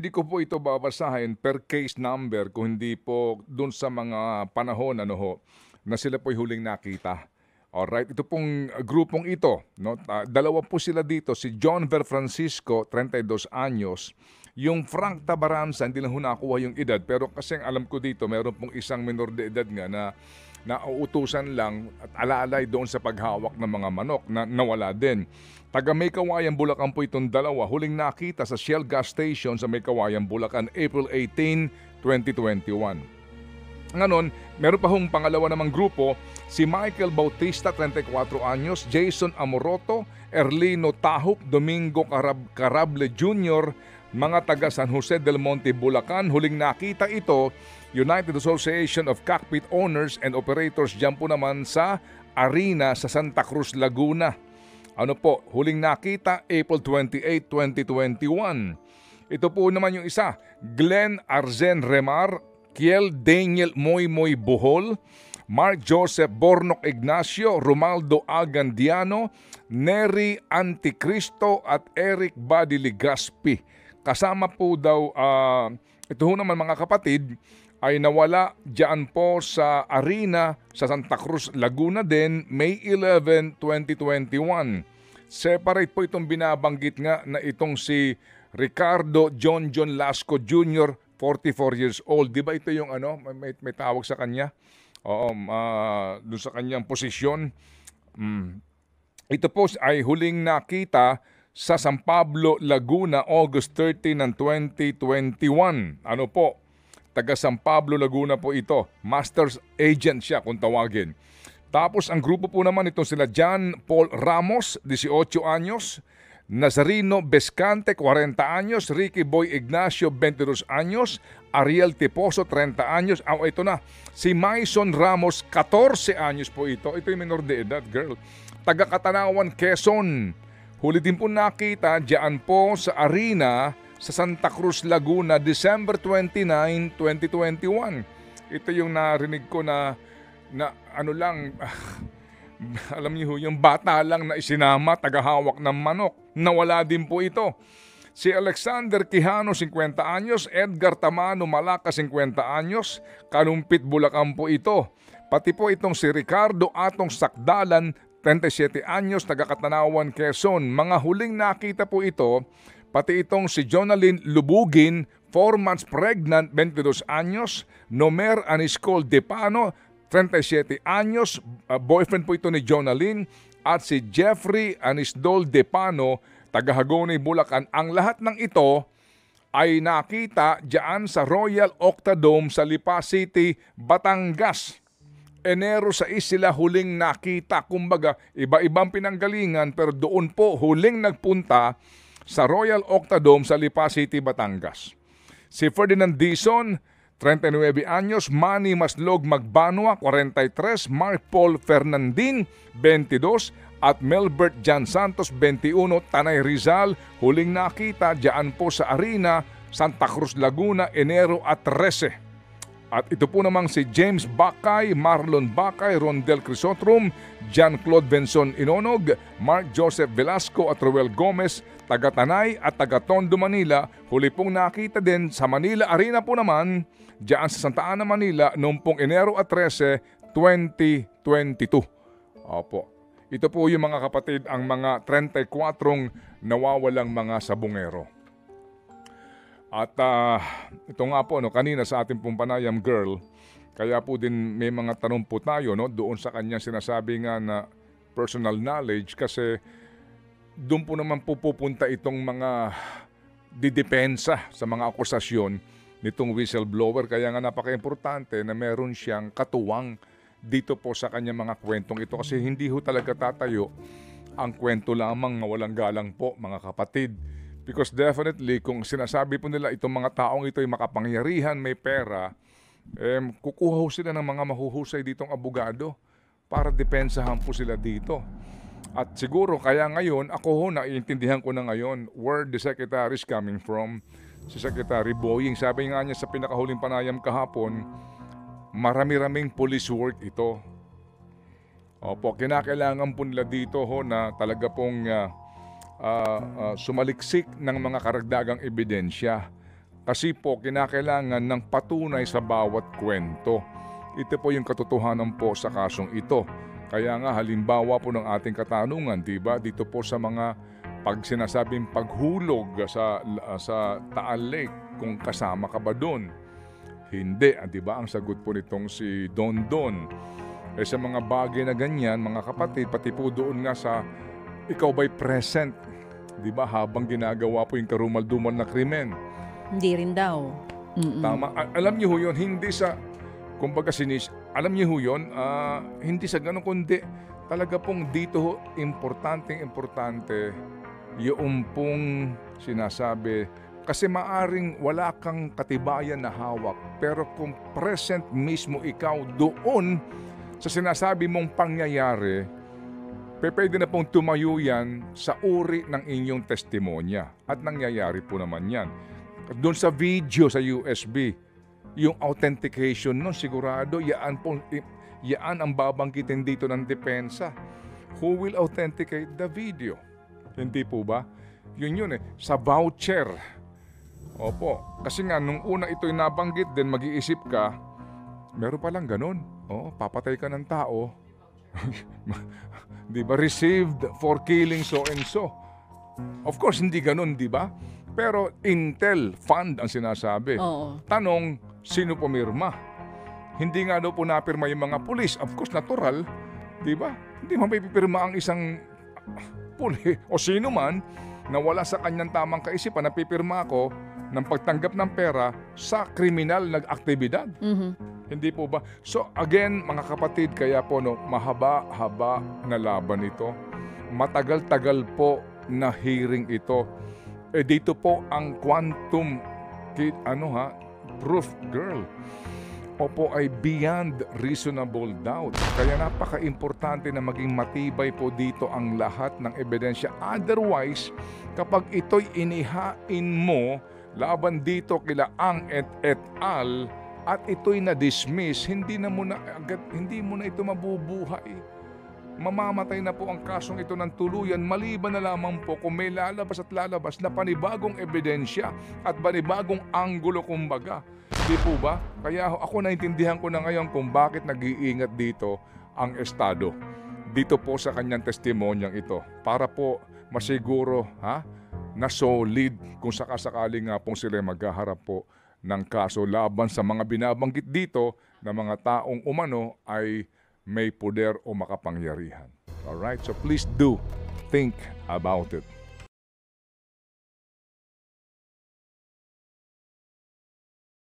hindi ko po ito babasahin per case number kung hindi po dun sa mga panahon na sila po'y huling nakita. Alright, ito pong grupong ito, no? Dalawa po sila dito, si John Ver Francisco, 32 anyos. Yung Frank Tabaranza, hindi lang ho nakuha yung edad, pero kasi alam ko dito, meron pong isang minor de edad nga na nauutusan lang at alalay doon sa paghawak ng mga manok na nawala din. Taga May Kawayan, Bulacan po itong dalawa. Huling nakita sa Shell gas station sa May Kawayan, Bulacan, April 18, 2021. Ngayon, meron pa hong pangalawa namang grupo, si Michael Bautista, 34 anyos, Jason Amoroto, Erlino Tahuk, Domingo Carable Jr., mga taga San Jose del Monte, Bulacan. Huling nakita ito, United Association of Cockpit Owners and Operators, dyan po naman sa Arena sa Santa Cruz, Laguna. Ano po, huling nakita, April 28, 2021. Ito po naman yung isa, Glenn Arzen Remar, Kiel Daniel Moy Buhol, Mark Joseph Bornok Ignacio, Romaldo Agandiano, Neri Anticristo at Eric Buddy Ligaspi. Kasama po daw, ito ho naman mga kapatid, ay nawala dyan po sa Arena sa Santa Cruz, Laguna din, May 11, 2021. Separate po itong binabanggit nga na itong si Ricardo John Lasco Jr., 44 years old. Di ba ito yung may tawag sa kanya? Oo, doon sa kanyang posisyon. Ito po ay huling nakita sa San Pablo, Laguna, August 13 ng 2021. Ano po? Taga San Pablo, Laguna po ito. Master's agent siya kung tawagin. Tapos ang grupo po naman itong sila John Paul Ramos, 18 anyos. Nazarino Bescante, 40 anyos, Ricky Boy Ignacio, 22 anyos, Ariel Tiposo, 30 anyos. Ito na, si Maison Ramos, 14 anyos po ito. Ito yung minor de edad, girl. Taga Katanawan, Quezon. Huli din po nakita diyan po sa Arena sa Santa Cruz, Laguna, December 29, 2021. Ito yung narinig ko na alam niyo, yung bata lang na isinama, tagahawak ng manok. Nawala din po ito. Si Alexander Quijano, 50 anyos, Edgar Tamano Malaca, 50 anyos, Kalumpit, Bulacan po ito. Pati po itong si Ricardo Atong Sakdalan, 37 anyos, taga Katanawan, Quezon. Mga huling nakita po ito, pati itong si Jonalyn Lubugin, 4 months pregnant, 22 anyos, Nomer Aniscol Depano, 37 anyos, boyfriend po ito ni Jonalyn, at si Jeffrey Anisdol Depano, taga Hagonoy, Bulacan. Ang lahat ng ito ay nakita diyan sa Royal Octadome sa Lipa City, Batangas. Enero 6 sila huling nakita. Kumbaga, iba-ibang pinanggalingan pero doon po huling nagpunta sa Royal Octadome sa Lipa City, Batangas. Si Ferdinand Dizon, 39 anyos, Manny Maslog Magbanwa, 43, Mark Paul Fernandin, 22, at Melbert Jan Santos, 21, Tanay Rizal, huling nakita diyan po sa Arena, Santa Cruz, Laguna, Enero at 13. At ito po namang si James Bakay, Marlon Bakay, Rondel Crisotrum, Jean-Claude Benson Inonog, Mark Joseph Velasco at Roel Gomez, taga Tanay at taga Tondo, Manila. Huli pong nakita din sa Manila Arena po naman, diyan sa Santa Ana, Manila, noong pong Enero at 13, 2022. Opo. Ito po yung mga kapatid, ang mga 34 nawawalang mga sabungero. At ito nga po, kanina sa ating pong panayam girl, kaya po din may mga tanong po tayo doon sa kanyang sinasabi nga na personal knowledge, kasi doon po naman po pupunta itong mga didepensa sa mga akusasyon nitong whistleblower. Kaya nga napaka-importante na meron siyang katuwang dito po sa kanyang mga kwentong ito, kasi hindi ho talaga tatayo ang kwento lamang na walang galang po, mga kapatid. Because definitely, kung sinasabi po nila itong mga taong ito ay makapangyarihan, may pera, kukuha ho sila ng mga mahuhusay ditong abogado para depensahan po sila dito. At siguro kaya ngayon, naiintindihan ko na ngayon where the secretary is coming from. Si Secretary Boying, sabi nga niya sa pinakahuling panayam kahapon, marami-raming police work ito. Opo, kinakailangan po nila dito na talaga pong sumaliksik ng mga karagdagang ebidensya Kasi po kinakailangan ng patunay sa bawat kwento. Ito po yung katotohanan po sa kasong ito. Kaya nga halimbawa po ng ating katanungan, di ba? Dito po sa mga pag sinasabing paghulog sa Taal Lake, kung kasama ka ba doon? Hindi, di ba? Ang sagot po nitong si Don Don. Sa mga bagay na ganyan, mga kapatid, pati po doon nga sa ikaw ba'y present, di ba? Habang ginagawa po yung karumal-dumal na krimen. Hindi rin daw. Tama. Alam niyo ho yun, hindi sa, kumbaga alam niyo ho yun, hindi sa ganun, kundi talaga pong dito ho, importante yung pong sinasabi. Kasi maaring wala kang katibayan na hawak, pero kung present mismo ikaw doon sa sinasabi mong pangyayari, pwede na pong tumayo yan sa uri ng inyong testimonya. At nangyayari po naman yan. Doon sa video sa USB, yung authentication nun, sigurado, yaan ang babanggitin dito ng depensa. Who will authenticate the video? Hindi po ba? Yun sa voucher. Opo, kasi nga nung una ito'y nabanggit din, mag-iisip ka, meron palang ganun. Papatay ka ng tao. Di ba? Received for killing so and so. Of course, hindi ganun, di ba? Pero Intel Fund ang sinasabi. Oo. Tanong, sino pumirma? Hindi nga daw po napirma yung mga pulis. Of course, natural. Di ba? Hindi mapipirma ang isang pulis o sino man na wala sa kanyang tamang kaisipan na pipirma ako ng pagtanggap ng pera sa kriminal na aktibidad. Hindi po ba? So again, mga kapatid, kaya po mahaba-haba na laban ito. Matagal-tagal po na hearing ito. Dito po ang quantum proof, girl. Opo, ay beyond reasonable doubt. Kaya napaka-importante na maging matibay po dito ang lahat ng ebidensya. Otherwise, kapag ito'y inihain mo laban dito kila Ang et al. At ito'y na-dismiss, hindi mo na ito mabubuhay. Mamamatay na po ang kasong ito ng tuluyan, maliban na lamang po kung may lalabas na panibagong ebidensya at panibagong anggulo kumbaga. Di po ba? Kaya ako naintindihan ko na ngayon kung bakit nag-iingat dito ang Estado. Dito po sa kanyang testimonyang ito. Para po masiguro na solid kung sakasakali nga pong sila maghaharap po ng kaso laban sa mga binabanggit dito na mga taong umano ay may poder o makapangyarihan. Alright? So please do think about it.